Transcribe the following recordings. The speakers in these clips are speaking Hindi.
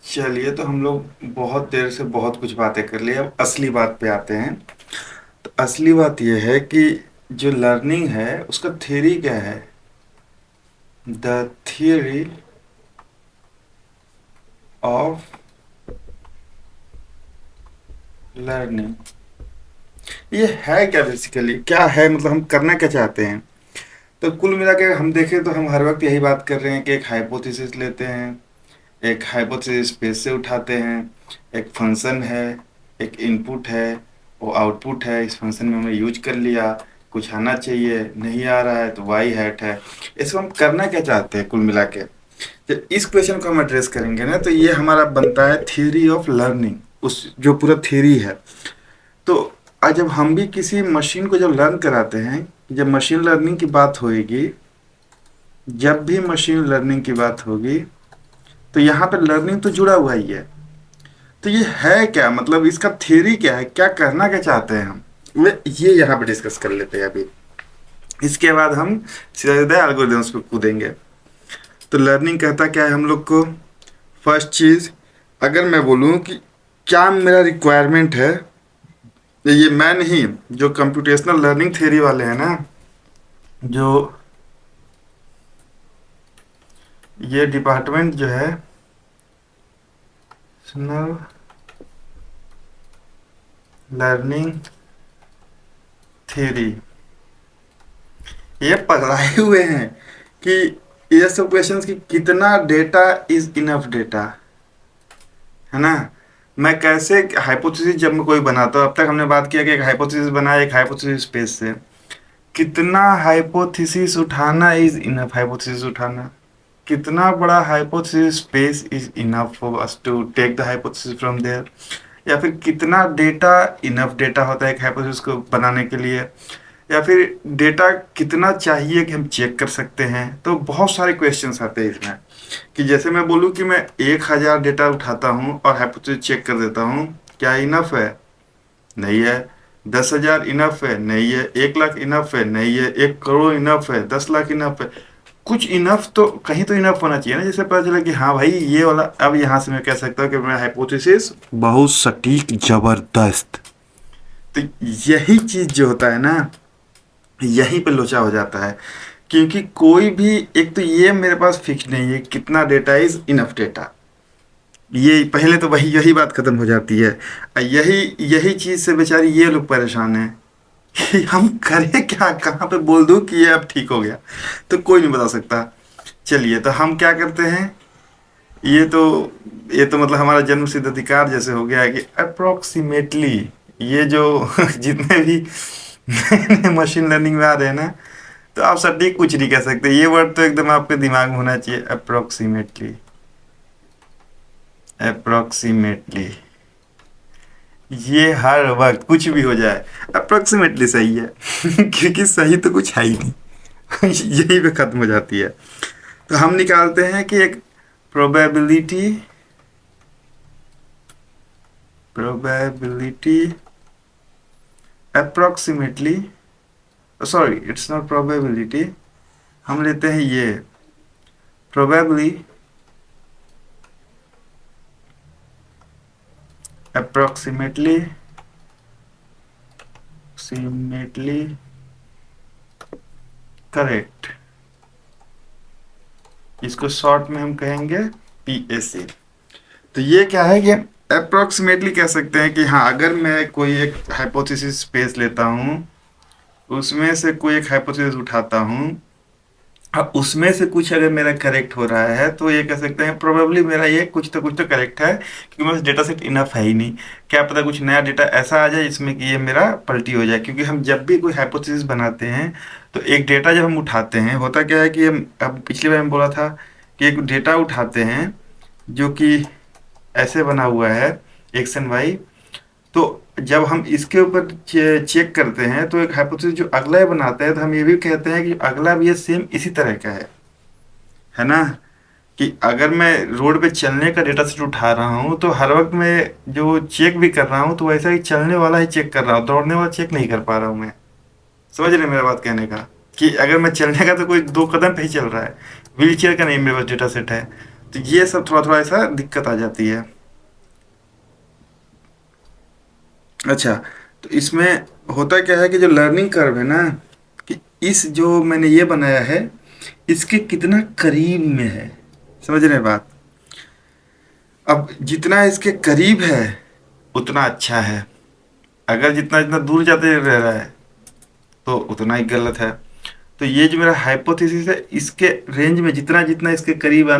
चलिए, तो हम लोग बहुत देर से बहुत कुछ बातें कर लिए। अब असली बात पे आते हैं। तो असली बात यह है कि जो लर्निंग है उसका थ्योरी क्या है। द थियरी ऑफ लर्निंग, ये है क्या? बेसिकली क्या है, मतलब हम करना क्या चाहते हैं? तो कुल मिला के हम देखें तो हम हर वक्त यही बात कर रहे हैं कि एक हाइपोथेसिस लेते हैं, एक हाइपोथेसिस स्पेस से उठाते हैं, एक फंक्शन है, एक इनपुट है, वो आउटपुट है। इस फंक्शन में हमने यूज कर लिया, कुछ आना चाहिए, नहीं आ रहा है तो वाई हैट है। इसको हम करना क्या चाहते हैं कुल मिला के? जब इस क्वेश्चन को हम एड्रेस करेंगे ना, तो ये हमारा बनता है थ्योरी ऑफ लर्निंग, उस जो पूरा थ्योरी है। तो आज जब हम भी किसी मशीन को जब लर्न कराते हैं, जब मशीन लर्निंग की बात होगी, जब भी मशीन लर्निंग की बात होगी, तो यहाँ पे लर्निंग तो जुड़ा हुआ ही है। तो ये है क्या, मतलब इसका थ्योरी क्या है, क्या करना क्या चाहते हैं हम, ये यहाँ पे डिस्कस कर लेते हैं अभी। इसके बाद हम सीधा सीधा एल्गोरिथम्स पे कूदेंगे। तो लर्निंग कहता क्या है हम लोग को? फर्स्ट चीज़, अगर मैं बोलूँ कि क्या मेरा रिक्वायरमेंट है, ये मैं नहीं, जो कंप्यूटेशनल लर्निंग थ्योरी वाले हैं ना, जो ये डिपार्टमेंट जो है लर्निंग थ्योरी, ये पगलाए हुए हैं कि ये सब क्वेश्चंस की कितना डेटा इज इनफ डेटा, है ना। मैं कैसे हाइपोथेसिस जब मैं कोई बनाता हूँ, अब तक हमने बात किया कि एक हाइपोथेसिस बनाया, एक हाइपोथेसिस स्पेस से कितना हाइपोथेसिस उठाना इज इनफ, हाइपोथेसिस उठाना कितना बड़ा hypothesis space is enough for us to take the hypothesis from there, या फिर कितना डेटा इनफ डेटा होता है एक हाइपोथेसिस को बनाने के लिए, या फिर डेटा कितना चाहिए कि हम चेक कर सकते हैं। तो बहुत सारे क्वेश्चंस आते हैं इसमें, कि जैसे मैं बोलूँ कि मैं 1,000 डेटा उठाता हूँ और हाइपोथेसिस चेक कर देता हूँ, क्या इनफ है? नहीं है। 10,000 इनफ है? नहीं है। 1 लाख इनफ है? नहीं है। 1 करोड़ इनफ है? 10 लाख इनफ है? कुछ इनफ तो कहीं तो इनफ होना चाहिए ना, जिससे पता चले कि हाँ भाई ये वाला, अब यहाँ से मैं कह सकता हूँ कि मेरा हाइपोथेसिस बहुत सटीक, जबरदस्त। तो यही चीज जो होता है ना, यहीं पे लोचा हो जाता है। क्योंकि कोई भी, एक तो ये मेरे पास फिक्स नहीं है कितना डेटा इज इनफ डेटा, ये पहले तो वही यही बात खत्म हो जाती है। यही यही चीज से बेचारी ये लोग परेशान है कि हम करें क्या, कहाँ पे बोल दूं कि ये अब ठीक हो गया, तो कोई नहीं बता सकता। चलिए, तो हम क्या करते हैं, ये तो ये तो मतलब हमारा जन्म सिद्ध अधिकार जैसे हो गया है कि अप्रोक्सीमेटली ये जो जितने भी नए मशीन लर्निंग में आ रहे हैं ना, तो आप सटीक कुछ नहीं कह सकते। ये वर्ड तो एकदम आपके दिमाग में होना चाहिए, अप्रोक्सीमेटली। अप्रोक्सीमेटली, ये हर वक्त कुछ भी हो जाए अप्रोक्सीमेटली सही है क्योंकि सही तो कुछ है ही नहीं यही पे खत्म हो जाती है। तो हम निकालते हैं कि एक probability, probability approximately, sorry it's not probability, हम लेते हैं ये प्रोबेबली अप्रोक्सीमेटली, अप्रोक्सीमेटली करेक्ट, इसको शॉर्ट में हम कहेंगे PAC। तो ये क्या है कि अप्रोक्सीमेटली कह सकते हैं कि हाँ, अगर मैं कोई एक हाइपोथेसिस स्पेस लेता हूँ, उसमें से कोई एक हाइपोथेसिस उठाता हूँ, अब उसमें से कुछ अगर मेरा करेक्ट हो रहा है, तो ये कह सकते हैं प्रोबेबली मेरा ये कुछ तो करेक्ट है, क्योंकि मेरे डेटा सेट इनफ है ही नहीं। क्या पता कुछ नया डेटा ऐसा आ जाए जिसमें कि ये मेरा पलटी हो जाए। क्योंकि हम जब भी कोई हाइपोथेसिस बनाते हैं, तो एक डेटा जब हम उठाते हैं, होता क्या है कि हम, अब पिछली बार मैं बोला था कि एक डेटा उठाते हैं जो कि ऐसे बना हुआ है एक्स एंड वाई। तो जब हम इसके ऊपर चेक करते हैं, तो एक हाइपोथेसिस जो अगला बनाते हैं, तो हम ये भी कहते हैं कि अगला भी ये सेम इसी तरह का है ना। कि अगर मैं रोड पे चलने का डेटा सेट उठा रहा हूँ, तो हर वक्त मैं जो चेक भी कर रहा हूँ, तो वैसा ही चलने वाला ही चेक कर रहा हूँ, दौड़ने वाला चेक नहीं कर पा रहा हूँ मैं। समझ रहे हैं मेरा बात कहने का? कि अगर मैं चलने का, तो कोई 2 कदम पे ही चल रहा है, व्हील चेयर का नहीं मेरे पास डेटा सेट है। तो ये सब थोड़ा थोड़ा ऐसा दिक्कत आ जाती है। अच्छा, तो इसमें होता क्या है कि जो लर्निंग कर्व है ना, कि इस जो मैंने ये बनाया है इसके कितना करीब में है, समझ रहे हैं बात। अब जितना इसके करीब है उतना अच्छा है, अगर जितना जितना दूर जाते रह रहा है तो उतना ही गलत है। तो ये जो मेरा हाइपोथेसिस है इसके रेंज में जितना जितना इसके करीब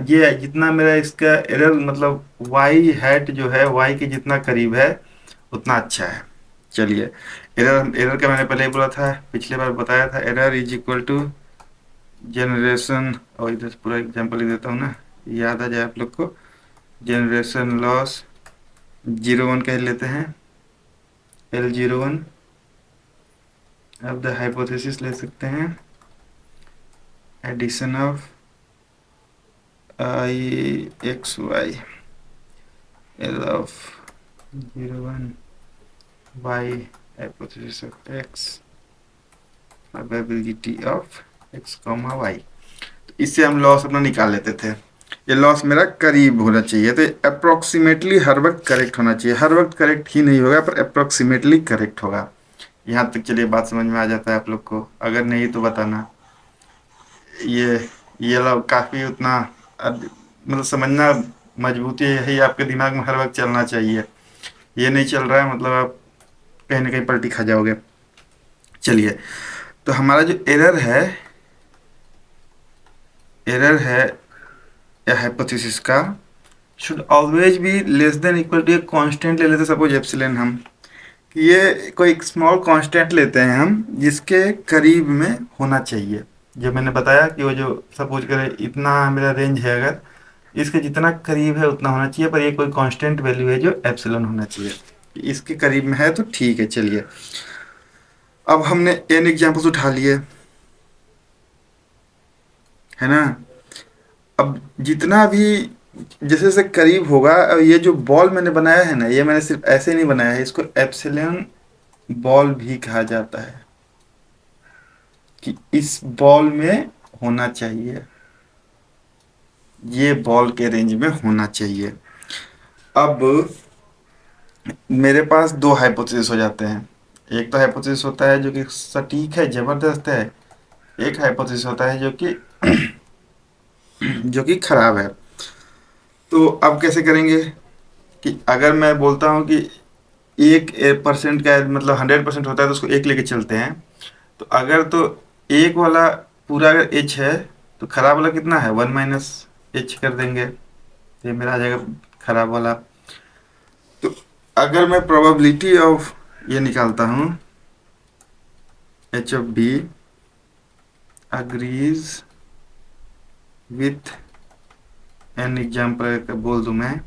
ये जितना मेरा इसका एरर मतलब वाई हैट जो है वाई के जितना करीब है उतना अच्छा है। चलिए, एरर एरर का मैंने पहले ही बोला था, पिछले बार बताया था, error is equal to generation, और इधर पूरा एग्जांपल ही देता हूँ ना, याद आ जाए आप लोग को। जनरेशन लॉस 0 1 कह लेते हैं, L01। अब द हाइपोथेसिस ले सकते हैं, addition of I x y, L of 0 1 y, hypothesis of x, probability of x comma y. इससे हम लॉस अपना निकाल लेते थे। ये लॉस मेरा करीब होना चाहिए, तो अप्रोक्सीमेटली हर वक्त करेक्ट होना चाहिए। हर वक्त करेक्ट ही नहीं होगा पर अप्रोक्सीमेटली करेक्ट होगा। यहाँ तक चलिए बात समझ में आ जाता है आप लोग को, अगर नहीं तो बताना। ये ये लोग काफ़ी उतना मतलब समझना, मजबूती यही आपके दिमाग में हर वक्त चलना चाहिए। ये नहीं चल रहा है मतलब आप कहीं ना कहीं पलटी खा जाओगे। चलिए, तो हमारा जो एरर है या हाइपोथेसिस का should always be less than equal to, एक कांस्टेंट ले लेते सपोज एप्सिलॉन, हम ये कोई स्मॉल कांस्टेंट लेते हैं हम जिसके करीब में होना चाहिए। जो मैंने बताया कि वो जो सपोज करें इतना मेरा रेंज है, अगर इसके जितना करीब है उतना होना चाहिए, पर ये कोई कांस्टेंट वैल्यू है जो एप्सिलॉन होना चाहिए, इसके करीब में है तो ठीक है। चलिए, अब हमने n एग्जाम्पल्स उठा लिए, है ना। अब जितना भी जैसे जैसे करीब होगा, अब ये जो बॉल मैंने बनाया है ना, ये मैंने सिर्फ ऐसे नहीं बनाया है, इसको एप्सिलॉन बॉल भी कहा जाता है, कि इस बॉल में होना चाहिए, ये बॉल के रेंज में होना चाहिए। अब मेरे पास दो हाइपोथेसिस हो जाते हैं। एक तो हाइपोथेसिस होता है जो कि सटीक है, जबरदस्त है। एक हाइपोथेसिस होता है जो कि खराब है। तो अब कैसे करेंगे कि अगर मैं बोलता हूँ कि 1% का मतलब 100% होता है तो उसको एक लेके चलते हैं। तो अगर तो एक वाला पूरा अगर एच है तो खराब वाला कितना है, 1 - एच कर देंगे, तो ये मेरा आ जाएगा खराब वाला। तो अगर मैं प्रोबेबिलिटी ऑफ ये निकालता हूँ, H of B agrees with an example बोल दूँ मैं,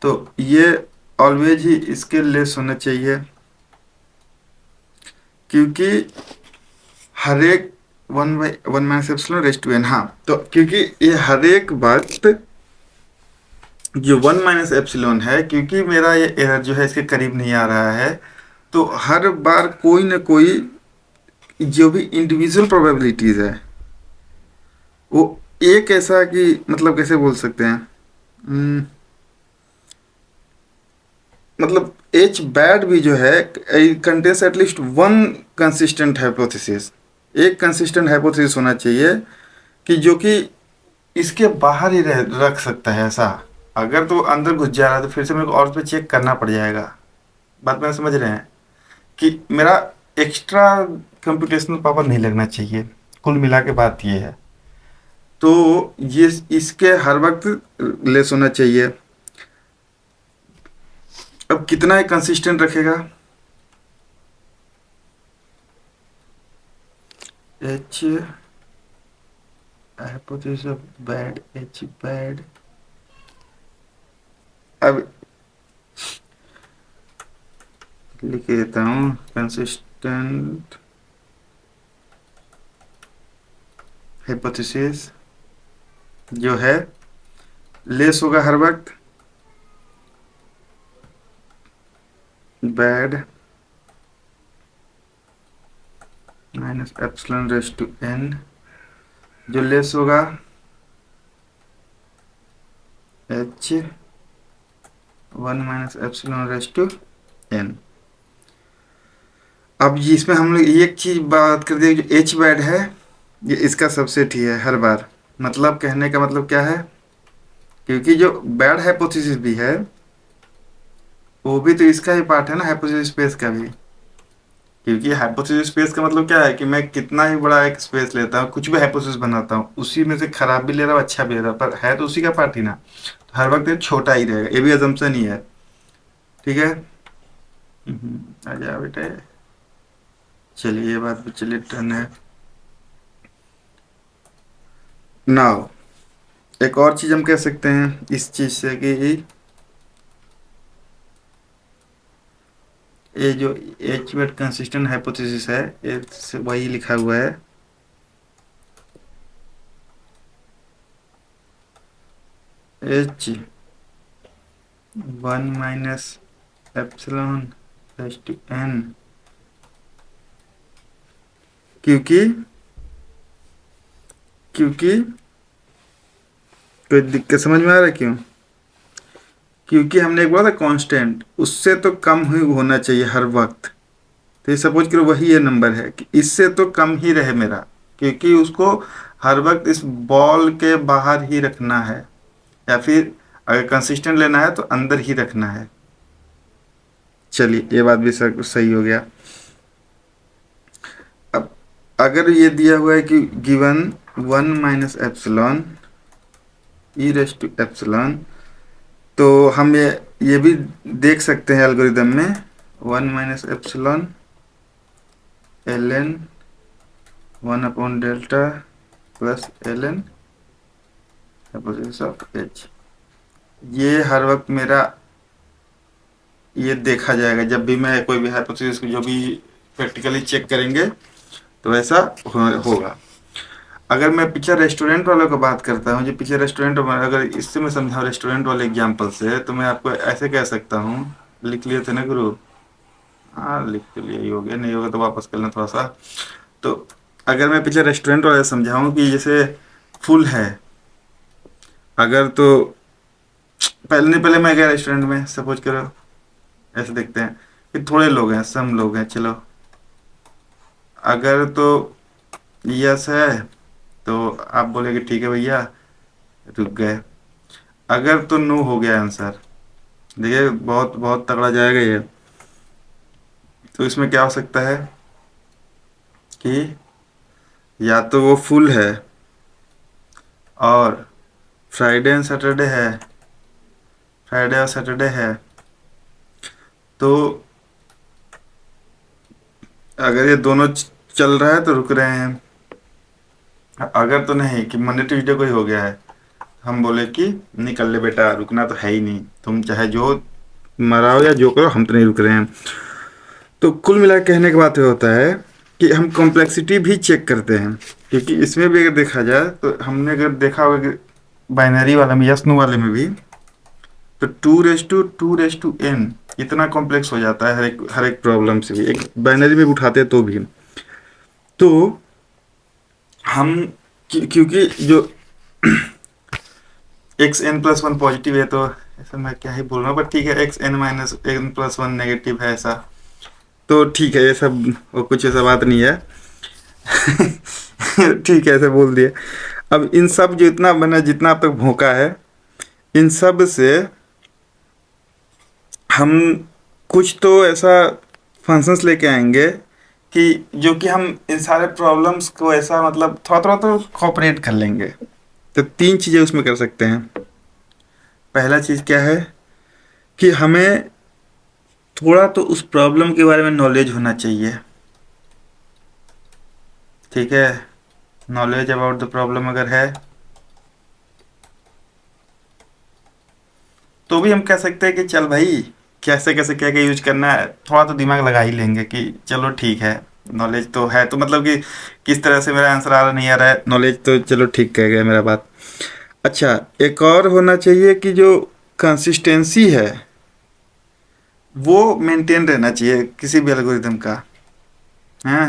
तो ये ऑलवेज ही इसके लेस होना चाहिए, क्योंकि हर एक 1/1 - एप्सिलॉन रेज़ टू n, हाँ, तो क्योंकि ये हर एक वक्त जो 1 - एप्सिलॉन है, क्योंकि मेरा ये एरर जो है इसके करीब नहीं आ रहा है, तो हर बार कोई ना कोई जो भी इंडिविजुअल प्रोबेबिलिटीज़ है वो एक ऐसा कि मतलब कैसे बोल सकते हैं, मतलब एच बैड भी जो है contains at least one consistent hypothesis, एक कंसिस्टेंट हाइपोथेसिस होना चाहिए कि जो कि इसके बाहर ही रख सकता है ऐसा। अगर तो अंदर घुस जा रहा है तो फिर से मेरे को और पे चेक करना पड़ जाएगा। बात में समझ रहे हैं कि मेरा एक्स्ट्रा कंप्यूटेशनल पावर नहीं लगना चाहिए, कुल मिला के बात ये है। तो ये इसके हर वक्त लेस होना चाहिए। अब कितना है कंसिस्टेंट रखेगा, H hypothesis of bad, H bad. अब लिख देता हूँ कंसिस्टेंट हाइपोथेसिस जो है लेस होगा हर वक्त bad -epsilon raise to n जो लेस होगा H 1 - epsilon raise to n। अब ये इसमें हम लोग एक चीज बात कर दिए, जो एच बैड है ये इसका सबसेट ही है हर बार। मतलब कहने का मतलब क्या है, क्योंकि जो बैड हाइपोथेसिस भी है वो भी तो इसका ही पार्ट है ना, हाइपोथेसिस स्पेस का भी। क्योंकि हाइपोथेसिस स्पेस का मतलब क्या है कि मैं कितना ही बड़ा एक स्पेस लेता हूँ, कुछ भी हाइपोथेसिस बनाता हूँ, उसी में से खराब भी ले रहा हूँ अच्छा भी ले रहा हूँ, पर है तो उसी का पार्ट ही ना। तो हर वक्त ये छोटा ही रहेगा, ये भी अजम्पशन ही है। ठीक है। आ जाओ बेटे। चलिए ये बात पे चलिए टर्न है। नाउ एक और चीज हम कह सकते हैं इस चीज से कि ये जो एच वेट कंसिस्टेंट हाइपोथेसिस है, ये वही लिखा हुआ है H 1 - epsilon raise to n। क्योंकि क्योंकि कोई दिक्कत समझ में आ रहा है क्यों? क्योंकि हमने एक बोला था कांस्टेंट, उससे तो कम ही होना चाहिए हर वक्त। तो ये सपोज करो वही ये नंबर है कि इससे तो कम ही रहे मेरा, क्योंकि उसको हर वक्त इस बॉल के बाहर ही रखना है, या फिर अगर कंसिस्टेंट लेना है तो अंदर ही रखना है। चलिए ये बात भी सही हो गया। अब अगर ये दिया हुआ है कि गिवन 1 - एप्सिलॉन e⁻⁴ तो हम ये भी देख सकते हैं एल्गोरिदम में 1 - एप्सिलॉन ln 1/डेल्टा plus ln hypothesis of h. ये हर वक्त मेरा ये देखा जाएगा जब भी मैं कोई भी हाइपोथेसिस को जो भी प्रैक्टिकली चेक करेंगे तो ऐसा होगा। अगर मैं पीछे रेस्टोरेंट वालों की बात करता हूँ, जो पीछे रेस्टोरेंट वाले, अगर इससे मैं समझाऊँ रेस्टोरेंट वाले एग्जाम्पल से, तो मैं आपको ऐसे कह सकता हूँ, लिख लिए थे ना गुरु? हाँ लिख के लिए ही हो गया, नहीं होगा तो वापस कर लें थोड़ा सा। तो अगर मैं पीछे रेस्टोरेंट वाले समझाऊँ कि जैसे फुल है, अगर तो पहले नहीं, पहले मैं गया रेस्टोरेंट में, सपोज करो ऐसे देखते हैं कि थोड़े लोग हैं, सम लोग हैं, चलो अगर तो यस है तो आप बोले कि ठीक है भैया, रुक गए। अगर तो नो हो गया आंसर, देखिए बहुत बहुत तगड़ा जाएगा ये। तो इसमें क्या हो सकता है कि या तो वो फुल है और फ्राइडे एंड सैटरडे है, फ्राइडे और सैटरडे है, तो अगर ये दोनों चल रहा है तो रुक रहे हैं। अगर तो नहीं कि मंडे ट्यूजडे को ही हो गया है, हम बोले कि निकल ले बेटा, रुकना तो है ही नहीं, तुम चाहे जो मराओ या जो करो, हम तो नहीं रुक रहे हैं। तो कुल मिला के कहने की बात ये होता है कि हम कॉम्प्लेक्सिटी भी चेक करते हैं, क्योंकि इसमें भी अगर देखा जाए तो हमने अगर देखा होगा कि बाइनरी वाले में, यस नो वाले में भी, तो 2 - 2 n इतना कॉम्प्लेक्स हो जाता है हर एक प्रॉब्लम से भी, एक बाइनरी में भी उठाते हैं तो भी। तो हम क्योंकि जो x n+1 पॉजिटिव है, तो ऐसा मैं क्या ही बोल रहा हूँ, बट ठीक है, x n - n+1 नेगेटिव है ऐसा, तो ठीक है, ये सब वो कुछ ऐसा बात नहीं है। ठीक है, ऐसे बोल दिए। अब इन सब जो इतना बना, जितना अब तक भोंका है, इन सब से हम कुछ तो ऐसा फंक्शंस लेके आएंगे कि जो कि हम इन सारे प्रॉब्लम्स को ऐसा मतलब थोड़ा थोड़ा तो कोऑपरेट कर लेंगे। तो 3 चीज़ें उसमें कर सकते हैं। पहला चीज़ क्या है कि हमें थोड़ा तो उस प्रॉब्लम के बारे में नॉलेज होना चाहिए। ठीक है, नॉलेज अबाउट द प्रॉब्लम अगर है तो भी हम कह सकते हैं कि चल भाई, कैसे कैसे क्या क्या यूज करना है, थोड़ा तो दिमाग लगा ही लेंगे कि चलो ठीक है, नॉलेज तो है, तो मतलब कि किस तरह से मेरा आंसर आ रहा नहीं आ रहा है, नॉलेज तो चलो ठीक कह गया मेरा बात। अच्छा, एक और होना चाहिए कि जो कंसिस्टेंसी है वो मेंटेन रहना चाहिए किसी भी एल्गोरिदम का। हाँ,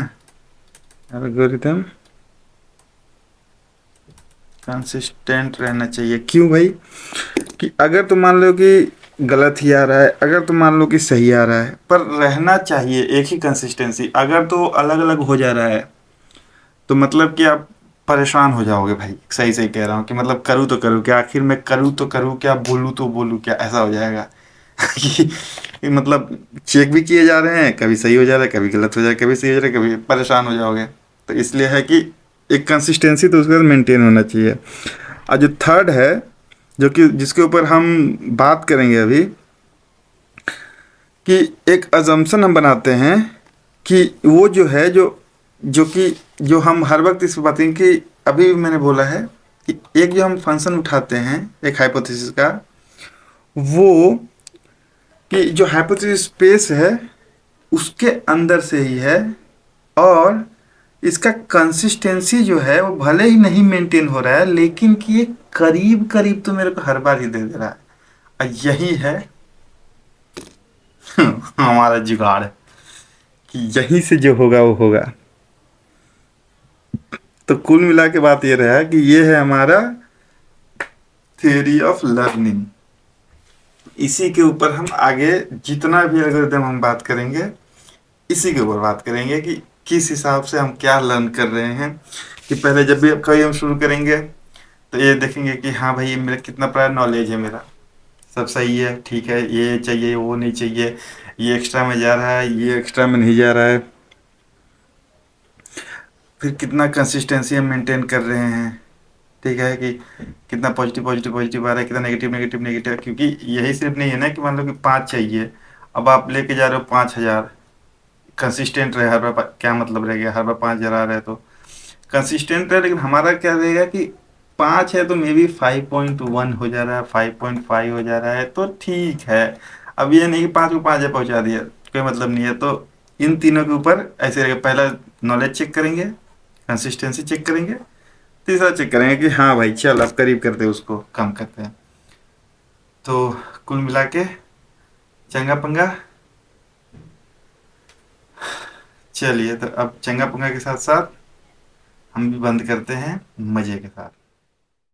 एल्गोरिदम कंसिस्टेंट रहना चाहिए। क्यों भाई? कि अगर तुम मान लो कि गलत ही आ रहा है, अगर तुम मान लो कि सही आ रहा है, पर रहना चाहिए एक ही कंसिस्टेंसी। अगर तो अलग अलग हो जा रहा है तो मतलब कि आप परेशान हो जाओगे भाई। सही सही कह रहा हूँ कि मतलब करूँ तो करूँ क्या, आखिर मैं करूँ तो करूँ क्या, बोलूँ तो बोलूँ क्या, ऐसा हो जाएगा। कि मतलब चेक भी किए जा रहे हैं, कभी सही हो जा रहा है, कभी गलत हो जा रहा है, कभी सही हो जा रहा है, कभी परेशान हो जाओगे। तो इसलिए है कि एक कंसिस्टेंसी तो उसके साथ मेंटेन होना चाहिए। और जो थर्ड है, जो कि जिसके ऊपर हम बात करेंगे अभी, कि एक अजम्पशन हम बनाते हैं कि वो जो है, जो कि जो हम हर वक्त इस बात कि अभी भी मैंने बोला है कि एक जो हम फंक्शन उठाते हैं एक हाइपोथेसिस का, वो कि जो हाइपोथेसिस स्पेस है उसके अंदर से ही है, और इसका कंसिस्टेंसी जो है वो भले ही नहीं मेंटेन हो रहा है, लेकिन कि ये करीब करीब तो मेरे को हर बार ही दे रहा है। और यही है हमारा जुगाड़, कि यहीं से जो होगा वो होगा। तो कुल मिला के बात ये रहा कि ये है हमारा थ्योरी ऑफ लर्निंग। इसी के ऊपर हम आगे जितना भी एल्गोरिथम हम बात करेंगे, इसी के ऊपर बात करेंगे कि किस हिसाब से हम क्या लर्न कर रहे हैं। कि पहले जब भी कभी हम शुरू करेंगे तो ये देखेंगे कि हाँ भाई, ये मेरा कितना प्रायर नॉलेज है, मेरा सब सही है, ठीक है, ये चाहिए वो नहीं चाहिए, ये एक्स्ट्रा में जा रहा है, ये एक्स्ट्रा में नहीं जा रहा है। फिर कितना कंसिस्टेंसी हम मेंटेन कर रहे हैं, ठीक है, कि कितना पॉजिटिव पॉजिटिव पॉजिटिव आ रहा है, कितना नेगेटिव नेगेटिव नेगेटिव। क्योंकि यही सिर्फ नहीं है ना कि मान लो कि 5 चाहिए, अब आप लेके जा रहे हो 5,000, कंसिस्टेंट रहे हर बार, क्या मतलब रह गया, हर बार 5,000 आ रहा है तो कंसिस्टेंट रहे। लेकिन हमारा क्या रहेगा कि 5 है तो मे बी 5.1 हो जा रहा है, 5.5 हो जा रहा है, तो ठीक है। अब ये नहीं कि 5 को 5 पहुंचा दिया, कोई मतलब नहीं है। तो इन तीनों के ऊपर ऐसे रहेगा, पहला नॉलेज चेक करेंगे, कंसिस्टेंसी चेक करेंगे, तीसरा चेक करेंगे कि हाँ भाई चल अब करीब करते हैं, उसको कम करते हैं। तो कुल मिला के चंगा पंगा। चलिए, तो अब चंगा पंगा के साथ साथ हम भी बंद करते हैं मज़े के साथ।